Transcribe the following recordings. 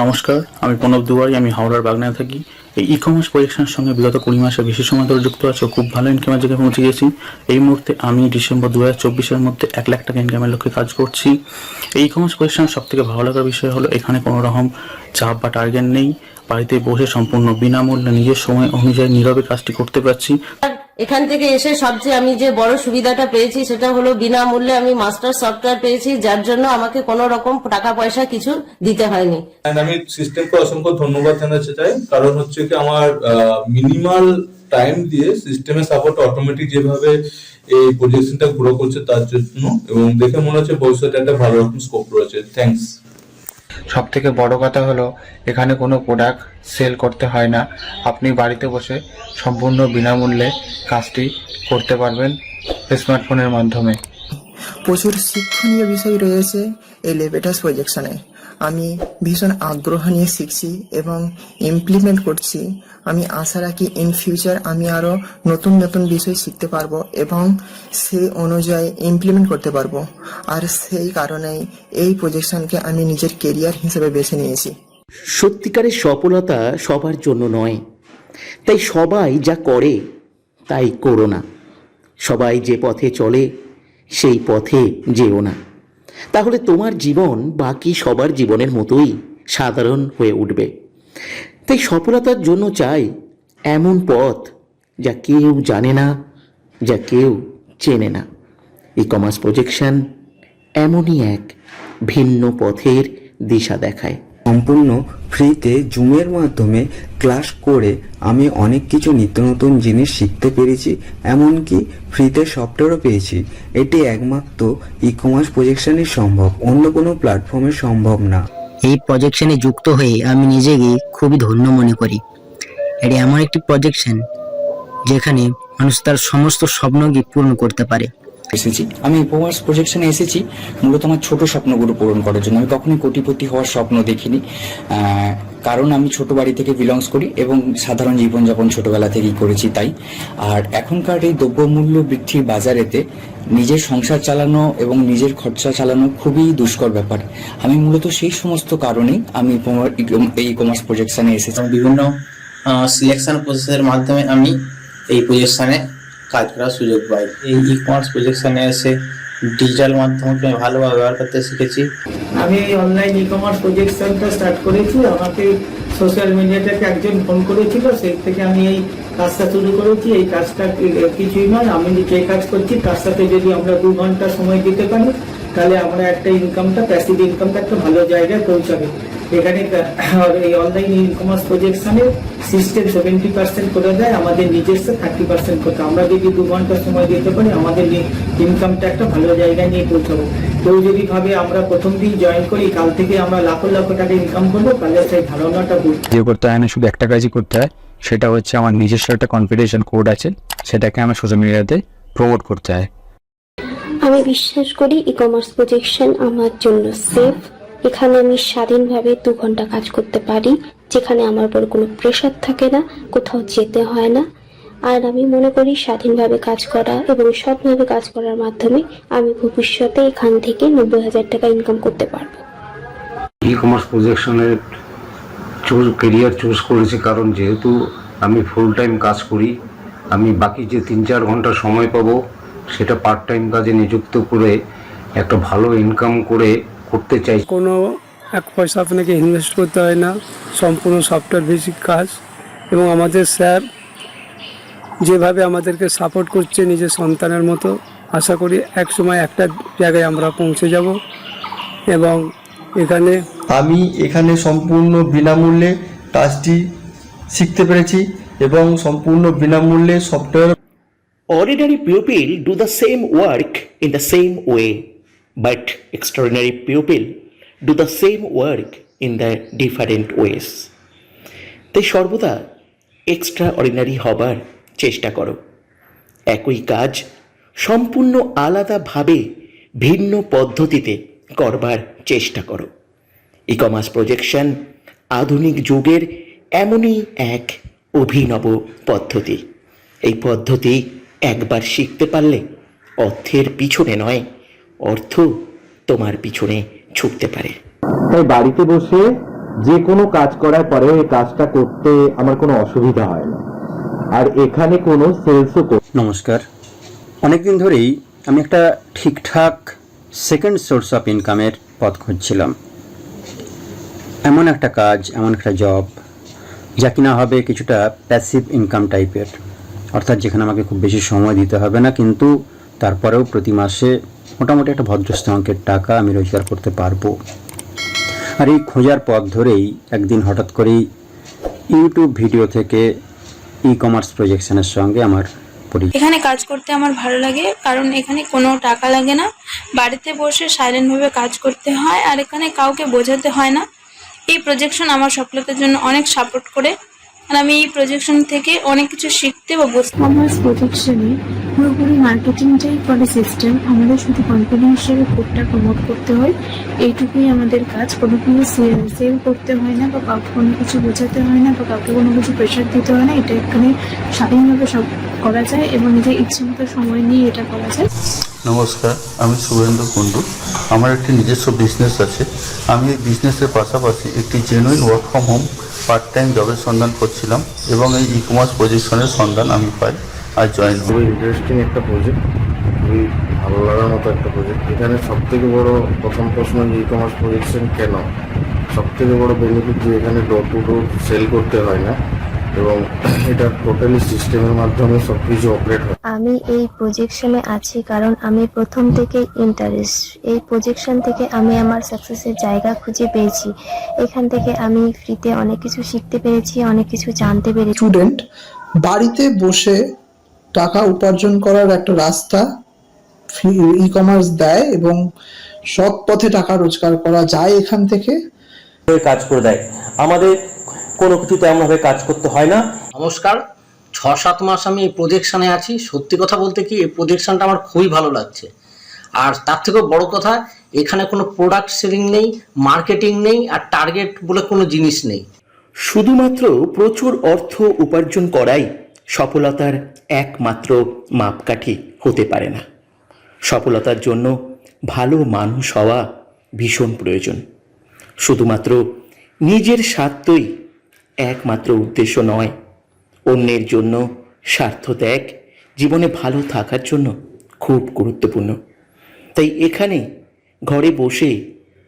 নমস্কার, আমি প্রণব দুয়ারি। আমি হাওড়ার বাগনায় থাকি। এই ই কমার্স প্রজেকশনের সঙ্গে বিগত 20 মাসের বেশি সময় ধরে যুক্ত আছে। খুব ভালো ইনকামের জায়গায় পৌঁছে গেছি। এই মুহূর্তে আমি ডিসেম্বর 2024-এর মধ্যে 1 লাখ টাকা ইনকামের লক্ষ্যে কাজ করছি। এই ই কমার্স প্রজেকশনের সব থেকে ভালো লাগার বিষয় হলো এখানে কোনো রকম চাপ বা টার্গেট নেই। বাড়িতে বসে সম্পূর্ণ বিনামূল্যে নিজের সময় অনুযায়ী নীরবে কাজটি করতে পারছি। এখান থেকে এসে সবচেয়ে আমি যে বড় সুবিধাটা পেয়েছি সেটা হলো বিনামূল্যে আমি মাস্টার সফটওয়্যার পেয়েছি, যার জন্য আমাকে কোনো রকম টাকা পয়সা কিছু দিতে হয়নি। আমি সিস্টেমকে অসংখ্য ধন্যবাদ জানাতে চাই, কারণ হচ্ছে কি আমার মিনিমাল টাইম দিয়ে সিস্টেমের সাপোর্ট অটোমেটিক যেভাবে এই প্রজেকশনটা গ্রো করছে তার জন্য, এবং দেখে মনে হচ্ছে ভবিষ্যতে একটা ভালো রকম স্কোপ রয়েছে। থ্যাঙ্কস। সব থেকে বড় কথা হলো এখানে কোনো প্রোডাক্ট সেল করতে হয় না। আপনি বাড়িতে বসে সম্পূর্ণ বিনামূল্যে কাজটি করতে পারবেন স্মার্টফোনের মাধ্যমে। প্রচুর শিক্ষণীয় বিষয় রয়েছে এই লেভেটাস প্রজেকশনে। আমি ভীষণ আগ্রহ নিয়ে শিখছি এবং ইমপ্লিমেন্ট করছি। আমি আশা রাখি ইন ফিউচার আমি আরও নতুন নতুন বিষয় শিখতে পারবো এবং সেই অনুযায়ী ইমপ্লিমেন্ট করতে পারবো। আর সেই কারণেই এই প্রজেকশনকে আমি নিজের কেরিয়ার হিসেবে বেছে নিয়েছি। সত্যিকারের সফলতা সবার জন্য নয়, তাই সবাই যা করে তাই করো না। সবাই যে পথে চলে সেই পথে যেও না, তাহলে তোমার জীবন বাকি সবার জীবনের মতোই সাধারণ হয়ে উঠবে। তাই সফলতার জন্য চাই এমন পথ যা কেউ জানে না, যা কেউ চেনে না। ই কমার্স প্রজেকশন এমনই এক ভিন্ন পথের দিশা দেখায়। সম্পূর্ণ ফ্রিতে জুমের মাধ্যমে ক্লাস করে আমি অনেক কিছু নিত্য নতুন জিনিস শিখতে পেরেছি, এমনকি ফ্রিতে সফটওয়্যারও পেয়েছি। এটি একমাত্র ই কমার্স প্রজেকশনই সম্ভব, অন্য কোনো প্ল্যাটফর্মে সম্ভব না। এই প্রজেকশনে যুক্ত হয়ে আমি নিজেকে খুবই ধন্য মনে করি। এটি এমন একটি প্রজেকশন যেখানে মানুষ তার সমস্ত স্বপ্নকে পূরণ করতে পারে। আমি ই কমার্স প্রজেকশনে এসেছি মূলত আমার ছোট স্বপ্নগুলো পূরণ করার জন্য। আমি কখনোই কোটিপতি হওয়ার স্বপ্ন দেখিনি, কারণ আমি ছোট বাড়ি থেকে বিলংস করি এবং সাধারণ জীবনযাপন ছোটবেলা থেকেই করেছি। তাই আর এখনকার এই দ্রব্যমূল্য বৃদ্ধির বাজারেতে নিজের সংসার চালানো এবং নিজের খরচা চালানো খুবই দুষ্কর ব্যাপার। আমি মূলত সেই সমস্ত কারণেই আমি এই ই কমার্স প্রজেকশনে এসেছি। বিভিন্ন সিলেকশন প্রসেসের মাধ্যমে আমি এই প্রজেকশনে কাজ করার সুযোগ পাই। এই ই কমার্স প্রজেকশনে এসে ডিজিটাল মাধ্যমকে আমি ভালোভাবে ব্যবহার করতে শিখেছি। আমি এই অনলাইন ই কমার্স প্রজেকশনটা স্টার্ট করেছি। আমাকে সোশ্যাল মিডিয়া থেকে একজন ফোন করেছিল, সেই থেকে আমি এই কাজটা শুরু করেছি। এই কাজটা কিছুই নয়, আমি যে কাজ করছি তার সাথে যদি আমরা 2 ঘন্টা সময় দিতে পারি তাহলে আমরা একটা ইনকামটা, প্যাসিভ ইনকামটা একটা ভালো জায়গায় পৌঁছাবে। এখানে এই অনলাইন ই কমার্স প্রজেকশনে সিস্টেম 70% করে দেয়, আমাদের নিজস্ব 30% করতে। আমরা যদি 2 ঘন্টা সময় দিতে পারি আমাদের ইনকামটা একটা ভালো জায়গায় নিয়ে পৌঁছাবো। কেউ যদি ভাবে আমরা প্রথম দিন জয়েন করি কাল থেকে আমরা লাখ লাখ টাকা ইনকাম করবো, তাহলে সেই ধারণাটা ভুল। যে করতে হয় না, শুধু একটা কাজই করতে হয়, সেটা হচ্ছে আমার নিজস্ব একটা কনফিডেন্সিয়াল কোড আছে, সেটাকে আমার সোশ্যাল মিডিয়াতে প্রমোট করতে হয়। আমি বিশ্বাস করি ই কমার্স প্রজেকশন আমার জন্য সেফ। এখানে আমি স্বাধীনভাবে 2 ঘন্টা কাজ করতে পারি, যেখানে আমার উপর কোনো প্রেশার থাকে না, কোথাও যেতে হয় না। আর আমি মনে করি স্বাধীনভাবে কাজ করা এবং সৎভাবে কাজ করার মাধ্যমে আমি ভবিষ্যতে এখান থেকে 90,000 টাকা ইনকাম করতে পারবো। ই কমার্স প্রজেকশনের কেরিয়ার চুজ করেছি কারণ যেহেতু আমি ফুল টাইম কাজ করি, আমি বাকি যে 3-4 ঘন্টা সময় পাবো সেটা পার্ট টাইম কাজে নিযুক্ত করে একটা ভালো ইনকাম করতে চাই। কোনো এক পয়সা আপনাকে ইনভেস্ট করতে হয় না, সম্পূর্ণ সফটওয়্যার বেসিক কাজ। এবং আমাদের স্যার যেভাবে আমাদেরকে সাপোর্ট করছে নিজের সন্তানের মতো, আশা করি এক সময় একটা জায়গায় আমরা পৌঁছে যাব। এবং আমি এখানে সম্পূর্ণ বিনামূল্যে কাজটি শিখতে পেরেছি এবং সম্পূর্ণ বিনামূল্যে software. Ordinary people do the same work in the same way, but extraordinary people do the same work in the different ways. তাই সর্বদা এক্সট্রা অর্ডিনারি হবার চেষ্টা করো। একই কাজ সম্পূর্ণ আলাদাভাবে ভিন্ন পদ্ধতিতে করবার চেষ্টা করো। ই কমার্স প্রজেকশন আধুনিক যুগের এমনই এক অভিনব পদ্ধতি। এই পদ্ধতি একবার শিখতে পারলে অর্থের পিছনে নয়, অর্থ তোমার পিছনে ছুটতে পারে। তাই বাড়িতে বসে যে কোনো কাজ করার পরে ওই কাজটা করতে আমার কোনো অসুবিধা হয় না, আর এখানে কোনো সেলসও। নমস্কার। অনেকদিন ধরেই আমি একটা ঠিকঠাক সেকেন্ড সোর্স অফ ইনকামের পথ খুঁজছিলাম। এমন একটা কাজ, এমন একটা জব যা কিনা হবে কিছুটা প্যাসিভ ইনকাম টাইপের, অর্থাৎ যেখানে আমাকে খুব বেশি সময় দিতে হবে না, কিন্তু তারপরেও প্রতি মাসে মোটামুটি একটা ভদ্রস্থ অঙ্কের টাকা আমি রোজগার করতে পারবো। আর এই খোঁজার পথ ধরেই একদিন হঠাৎ করেই ইউটিউব ভিডিও থেকে ই কমার্স প্রজেকশনের সঙ্গে আমার পরিচয়। এখানে কাজ করতে আমার ভালো লাগে, কারণ এখানে কোনো টাকা লাগে না, বাড়িতে বসে সাইলেন্টভাবে কাজ করতে হয়, আর এখানে কাউকে বোঝাতে হয় না। এই প্রজেকশন আমার সফলতার জন্য অনেক সাপোর্ট করে, আর আমি এই প্রজেকশন থেকে অনেক কিছু শিখতে বা বুঝতে। কমার্স প্রজেকশনে পুরোপুরি মার্কেটিংটাই করে সিস্টেম, আমাদের শুধু কোম্পানি হিসেবে কোডটা প্রমোট করতে হয়, এইটুকুই আমাদের কাজ। কোনো সেল করতে হয় না, বা কাউকে কোনো কিছু বোঝাতে হয় না, বা কাউকে কোনো কিছু প্রেশার দিতে হয় না। এটা এখানে স্বাধীনভাবে সব করা যায় এবং নিজের ইচ্ছে মতো সময় নিয়ে এটা করা যায়। নমস্কার, আমি শুভেন্দু কুণ্ডু। আমার একটি নিজস্ব বিজনেস আছে। আমি এই বিজনেসের পাশাপাশি একটি genuine work from home part time জবের সন্ধান করছিলাম এবং এই ই কমার্স প্রজেকশনের সন্ধান আমি পাই আর জয়েন হই। খুবই ইন্টারেস্টিং একটা প্রজেক্ট, খুবই ভালো লাগার মতো একটা প্রজেক্ট। এখানে সবথেকে বড় প্রথম প্রশ্ন, ই কমার্স প্রজেকশন কেন? সবথেকে বড় বেনিফিট যে এখানে ডোর টু ডোর সেল করতে হয় না এবং এটা টোটালি সিস্টেমের মাধ্যমে সব কিছু অপারেট হয়। আমি এই প্রজেকশনে আছি কারণ আমি প্রথম থেকেই ইন্টারেস্ট। এই প্রজেকশন থেকে আমি আমার সাকসেসের জায়গা খুঁজে পেয়েছি। এখান থেকে আমি ফ্রিতে অনেক কিছু শিখতে পেরেছি, অনেক কিছু জানতে পেরেছি। স্টুডেন্ট বাড়িতে বসে টাকা উপার্জন করার একটা রাস্তা ই কমার্স দেয় এবং সৎ পথে টাকা রোজগার করা যায় এখান থেকে। কাজ করে দেয়, আমাদের কোনো কিছু তেমনভাবে কাজ করতে হয় না। নমস্কার, 6-7 মাস আমি এই প্রজেকশনে আছি। সত্যি কথা বলতে কি, এই প্রজেকশনটা আমার খুবই ভালো লাগছে। আর তার থেকেও বড় কথা, এখানে কোনো প্রোডাক্ট সেলিং নেই, মার্কেটিং নেই, আর টার্গেট বলে কোনো জিনিস নেই। শুধুমাত্র প্রচুর অর্থ উপার্জন করাই সফলতার একমাত্র মাপকাঠি হতে পারে না। সফলতার জন্য ভালো মানুষ হওয়া ভীষণ প্রয়োজন। শুধুমাত্র নিজের স্বার্থই একমাত্র উদ্দেশ্য নয়, অন্যের জন্য স্বার্থ ত্যাগ জীবনে ভালো থাকার জন্য খুব গুরুত্বপূর্ণ। তাই এখানে ঘরে বসে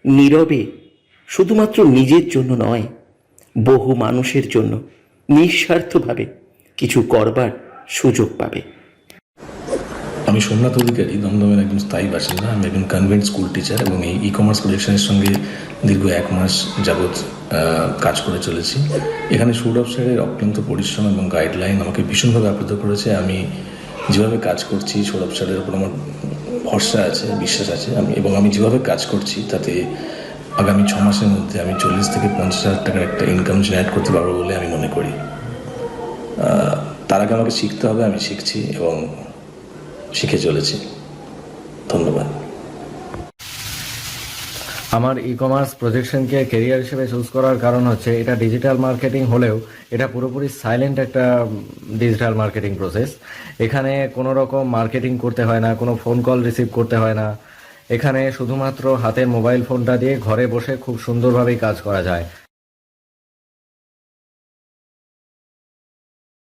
নীরবে শুধুমাত্র নিজের জন্য নয়, বহু মানুষের জন্য নিঃস্বার্থভাবে কিছু করবার সুযোগ পাবে। আমি সোমনাথ অধিকারী, দমদমের একজন স্থায়ী বাসিন্দা। আমি একজন কনভেন্ট স্কুল টিচার এবং এই ই কমার্স প্রজেকশনের সঙ্গে দীর্ঘ 1 মাস যাবৎ কাজ করে চলেছি। এখানে সৌরভ স্যারের অত্যন্ত পরিশ্রম এবং গাইডলাইন আমাকে ভীষণভাবে আপ্লুত করেছে। আমি যেভাবে কাজ করছি, সৌরভ স্যারের উপর আমার ভরসা আছে, বিশ্বাস আছে। আমি যেভাবে কাজ করছি তাতে আগামী 6 মাসের মধ্যে আমি 40 থেকে 50,000 টাকার একটা ইনকাম জেনারেট করতে পারবো বলে আমি মনে করি। তার আগে আমাকে শিখতে হবে, আমি শিখছি এবং শিখে চলেছি। ধন্যবাদ। আমার ই কমার্স প্রজেকশনকে কেরিয়ার হিসেবে চুজ করার কারণ হচ্ছে, এটা ডিজিটাল মার্কেটিং হলেও এটা পুরোপুরি সাইলেন্ট একটা ডিজিটাল মার্কেটিং প্রসেস। এখানে কোনো রকম মার্কেটিং করতে হয় না, কোনো ফোন কল রিসিভ করতে হয় না। এখানে শুধুমাত্র হাতের মোবাইল ফোনটা দিয়ে ঘরে বসে খুব সুন্দরভাবেই কাজ করা যায়।